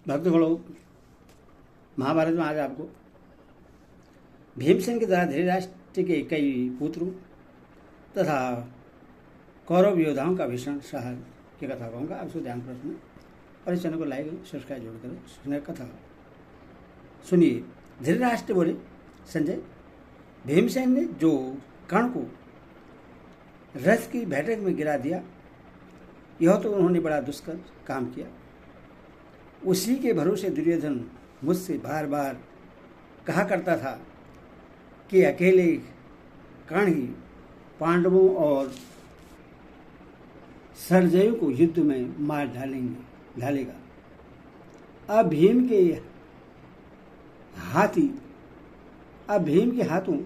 भक्तगणों, महाभारत में आज आपको भीमसेन के द्वारा धृतराष्ट्र के कई पुत्रों तथा कौरव योद्धाओं का भीषण सहर की कथा कहूँगा। आप उसको ध्यान प्रश्न और इस चैनल को लाइक सब्सक्राइब जरूर करें। सुनिए कथा। सुनिए। धृतराष्ट्र बोले, संजय, भीमसेन ने जो कर्ण को रथ की बैठक में गिरा दिया, यह तो उन्होंने बड़ा दुष्कर काम किया। उसी के भरोसे दुर्योधन मुझसे बार बार कहा करता था कि अकेले कर्ण ही पांडवों और सरजयों को युद्ध में मार डालेगा। अब भीम के हाथों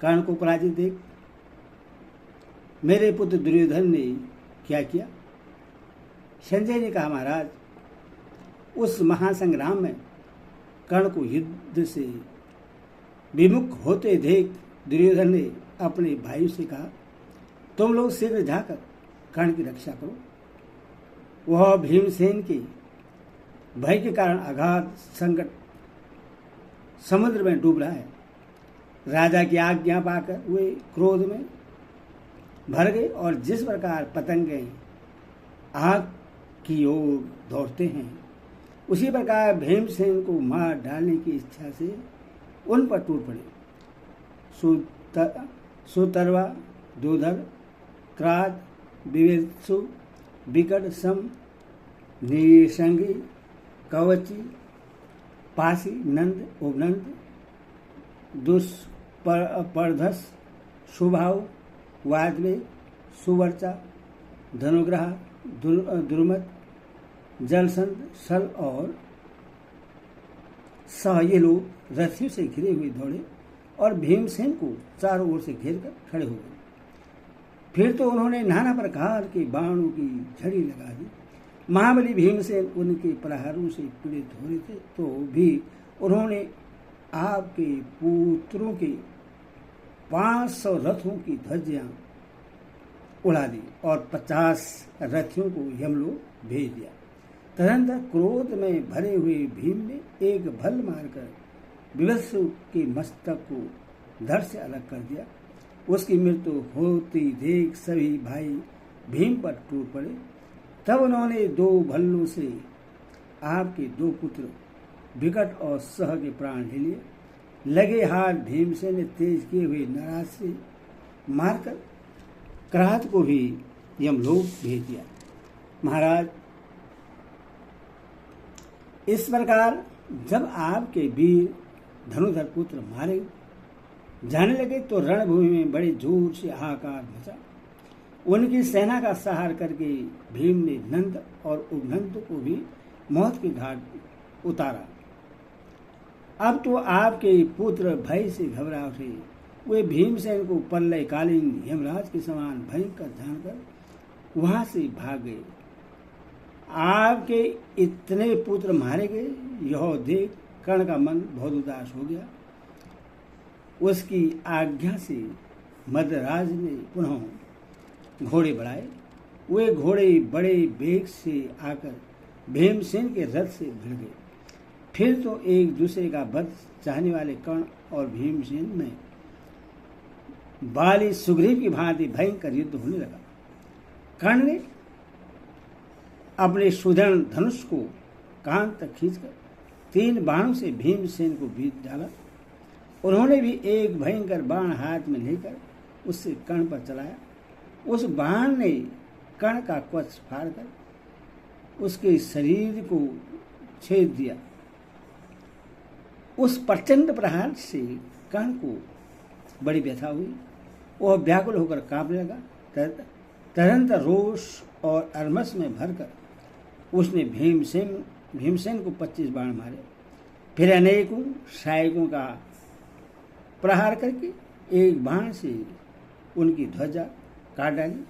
कर्ण को पराजित देख मेरे पुत्र दुर्योधन ने क्या किया। संजय ने कहा, महाराज, उस महासंग्राम में कर्ण को युद्ध से विमुख होते देख दुर्योधन ने अपने भाइयों से कहा, तुम लोग शीघ्र जाकर कर्ण की रक्षा करो। वह भीमसेन के भय के कारण अगाध संकट समुद्र में डूब रहा है। राजा की आज्ञा पाकर वे क्रोध में भर गए और जिस प्रकार पतंगे आग की ओर दौड़ते हैं, उसी प्रकार भीमसेन को मार डालने की इच्छा से उन पर टूट पड़े। सुतरवा, दूधर, क्राद, विवेत्सु, विकट, सम, निसंगी, कवची, पासी, नंद, उपनंद, दुष्पर्धस, सुभाव, वादवे, सुवर्चा, धनुग्रह, दुर्मत, जलसंध, सल और सह ये लोग रथियों से घिरे हुए दौड़े और भीमसेन को चारों ओर से घेर कर खड़े हो गए। फिर तो उन्होंने नाना प्रकार के बाणों की झड़ी लगा दी। महाबली भीमसेन उनके प्रहारों से पीड़ित हो रहे थे, तो भी उन्होंने आपके पुत्रों के 500 रथों की ध्वजियां उड़ा दी और 50 रथियों को यमलोक भेज दिया। तदनंतर क्रोध में भरे हुए भीम ने एक भल मारकर विवत्सु के मस्तक को धड़ से अलग कर दिया। उसकी मृत्यु होती देख सभी भाई भीम पर टूट पड़े। तब उन्होंने 2 भल्लों से आपके 2 पुत्र विकट और सह के प्राण ले लिए। लगे हाथ भीमसेन ने तेज किए हुए नाराज से मारकर क्रात को भी यमलोक भेज दिया। महाराज, इस प्रकार जब आपके वीर धनुधर पुत्र मारे जाने लगे तो रणभूमि में बड़े जोर से हाहाकार मचा। उनकी सेना का संहार करके भीम ने नंद और उपनंद को भी मौत के घाट उतारा। अब तो आपके पुत्र भय से घबरा उठे। वे भीमसेन को प्रलयकालीन यमराज के समान भयंकर जानकर वहां से भाग गए। आपके इतने पुत्र मारे गए, यह देख कर्ण का मन बहुत उदास हो गया। उसकी आज्ञा से मदराज ने पुनः घोड़े बढ़ाए। वे घोड़े बड़े वेग से आकर भीमसेन के रथ से भिड़ गए। फिर तो एक दूसरे का वध चाहने वाले कर्ण और भीमसेन में बाली सुग्रीव की भांति भयंकर युद्ध होने लगा। कर्ण ने अपने सुदृढ़ धनुष को कान तक खींचकर 3 बाणों से भीमसेन को बीत डाला। उन्होंने भी एक भयंकर बाण हाथ में लेकर उससे कर्ण पर चलाया। उस बाण ने कर्ण का कवच फाड़कर उसके शरीर को छेद दिया। उस प्रचंड प्रहार से कर्ण को बड़ी व्यथा हुई। वह व्याकुल होकर कांपने लगा। तदनंतर रोष और अरमस में भरकर उसने भीमसेन को 25 बाण मारे। फिर अनेकों सहायकों का प्रहार करके एक बाण से उनकी ध्वजा काट डाली।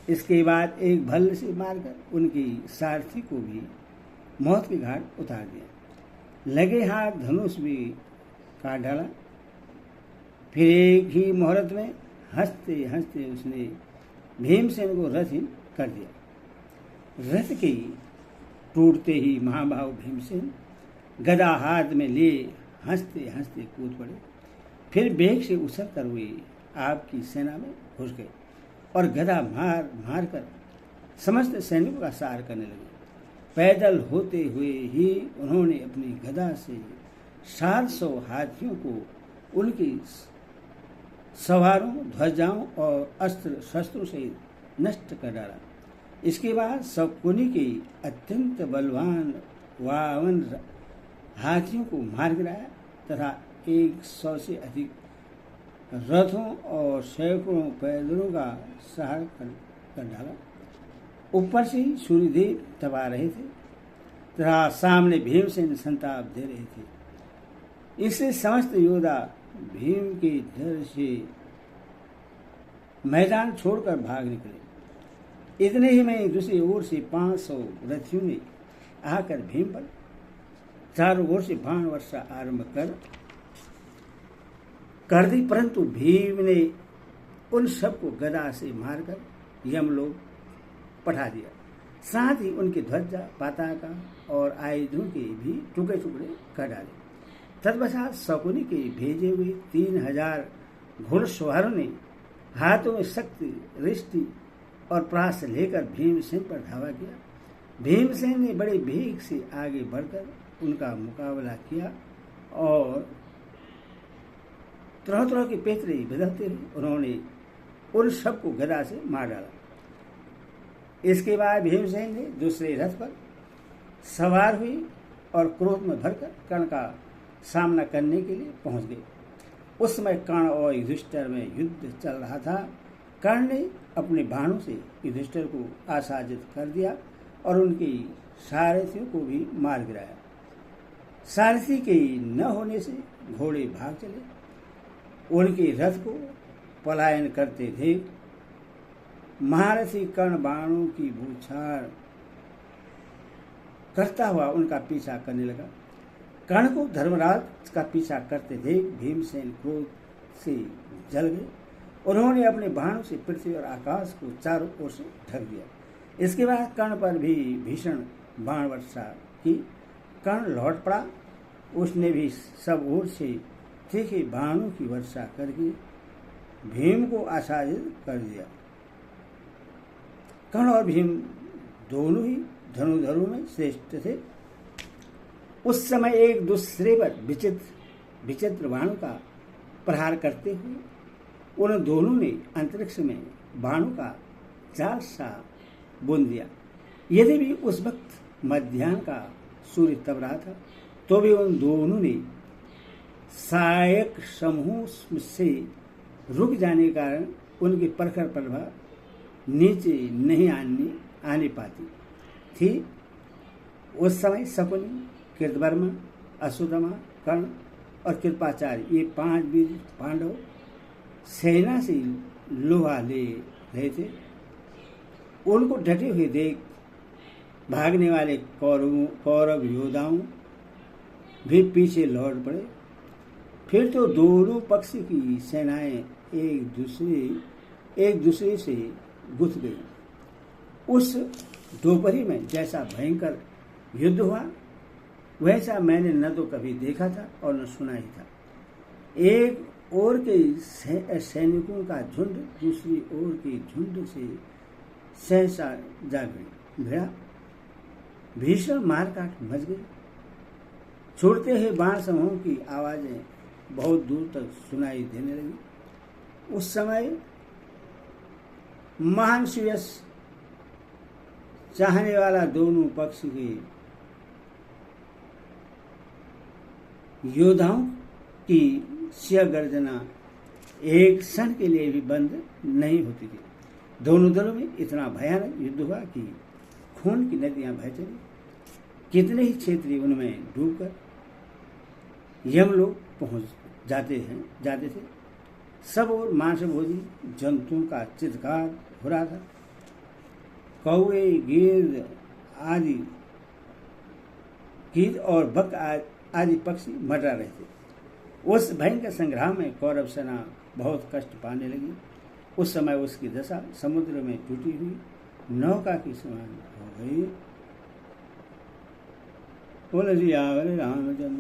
इसके बाद एक भल्ल से मारकर उनकी सारथी को भी मौत के घाट उतार दिया। लगे हाथ धनुष भी काट डाला। फिर एक ही मुहूर्त में हंसते हंसते उसने भीमसेन को रथहीन कर दिया। रथ की टूटते ही महाभाव भीमसेन गदा हाथ में लिए हंसते हंसते कूद पड़े। फिर बेग से उछल कर वे आपकी सेना में घुस गए और गदा मार मार कर समस्त सैनिकों का सार करने लगे। पैदल होते हुए ही उन्होंने अपनी गदा से 700 हाथियों को उनकी सवारों, ध्वजाओं और अस्त्र शस्त्रों से नष्ट कर डाला। इसके बाद शकुनी के अत्यंत बलवान 52 हाथियों को मार गिराया तथा 100 से अधिक रथों और सैकड़ों पैदलों का सहार कर डाला। ऊपर से ही सूर्यदेव दबा रहे थे तथा सामने भीमसेन संताप दे रहे थे। इससे समस्त योद्धा भीम के डर से मैदान छोड़कर भाग निकले। इतने ही में दूसरी ओर से 500 रथियों ने आकर भीम पर चारों ओर से बाण वर्षा आरंभ कर दी, परंतु भीम ने उन सबको गदा से मारकर यमलोक पठा दिया। साथ ही उनकी ध्वजा, पताका और आयुधों के भी टुकड़े टुकड़े कर डाले। तत्पश्चात शकुनी के भेजे हुए 3000 घुड़सवारों ने हाथों में शक्ति, रिष्टि और प्रास लेकर भीमसेन पर धावा किया। भीमसेन ने बड़े वेग से आगे बढ़कर उनका मुकाबला किया और तरह तरह के पैतरे बदलते हुए उन्होंने उन सबको गदा से मार डाला। इसके बाद भीमसेन ने दूसरे रथ पर सवार हुई और क्रोध में भरकर कर्ण का सामना करने के लिए पहुंच गए। उस समय कर्ण और युधिष्ठिर में युद्ध चल रहा था। कर्ण ने अपने बाणों से युधिष्ठिर को आसाजित कर दिया और उनके सारथियों को भी मार गिराया। सारथी के न होने से घोड़े भाग चले। उनके रथ को पलायन करते देख महारथी कर्ण बाणों की बौछार करता हुआ उनका पीछा करने लगा। कर्ण को धर्मराज का पीछा करते देख भीमसेन क्रोध से जल गए। उन्होंने अपने बाणों से पृथ्वी और आकाश को चारों ओर से ढक दिया। इसके बाद कर्ण पर भी भीषण बाण वर्षा की। कर्ण लौट पड़ा। उसने भी सब ओर से तीखे बाणों की वर्षा करके भीम को आसादित कर दिया। कर्ण और भीम दोनों ही धनुधरों में श्रेष्ठ थे। उस समय एक दूसरे पर विचित्र बाणों का प्रहार करते हुए उन दोनों ने अंतरिक्ष में बाणों का जाल सा बुन दिया। यदि भी उस वक्त मध्याह्न का सूर्य तप रहा था तो भी उन दोनों ने सहायक समूह से रुक जाने के कारण उनकी प्रखर प्रभा नीचे नहीं आने पाती थी। उस समय शकुनी, कृतवर्मा, अश्वत्थामा, कर्ण और कृपाचार्य ये 5 वीर पांडव सेना से लोहा ले रहे थे। उनको डटे हुए देख भागने वाले कौरव योद्धाओं भी पीछे लौट पड़े। फिर तो दोनों पक्ष की सेनाएं एक दूसरे से गुथ गई। उस दोपहरी में जैसा भयंकर युद्ध हुआ वैसा मैंने न तो कभी देखा था और न सुना ही था। एक ओर के सैनिकों का झुंड दूसरी ओर के झुंड से सहसा जा भिड़ा। भीषण मारकाट मच गई। छोड़ते हुए बाण समूह की आवाजें बहुत दूर तक सुनाई देने लगी। उस समय महान सुयश चाहने वाला दोनों पक्ष के योद्धाओं की सिंह गर्जना एक क्षण के लिए भी बंद नहीं होती थी। दोनों दलों में इतना भयानक युद्ध हुआ कि खून की नदियां बह चली। कितने ही क्षेत्रीय उनमें डूबकर यमलोक पहुंच जाते थे। सब और मांसभोजी जंतुओं का चित्कार हो रहा था। कौवे, गिद्ध और बक आदि पक्षी मर रहे थे। उस भयंकर संग्राम में कौरव सेना बहुत कष्ट पाने लगी। उस समय उसकी दशा समुद्र में टूटी हुई नौका की समान हो गई। बोले सियावर रामचंद्र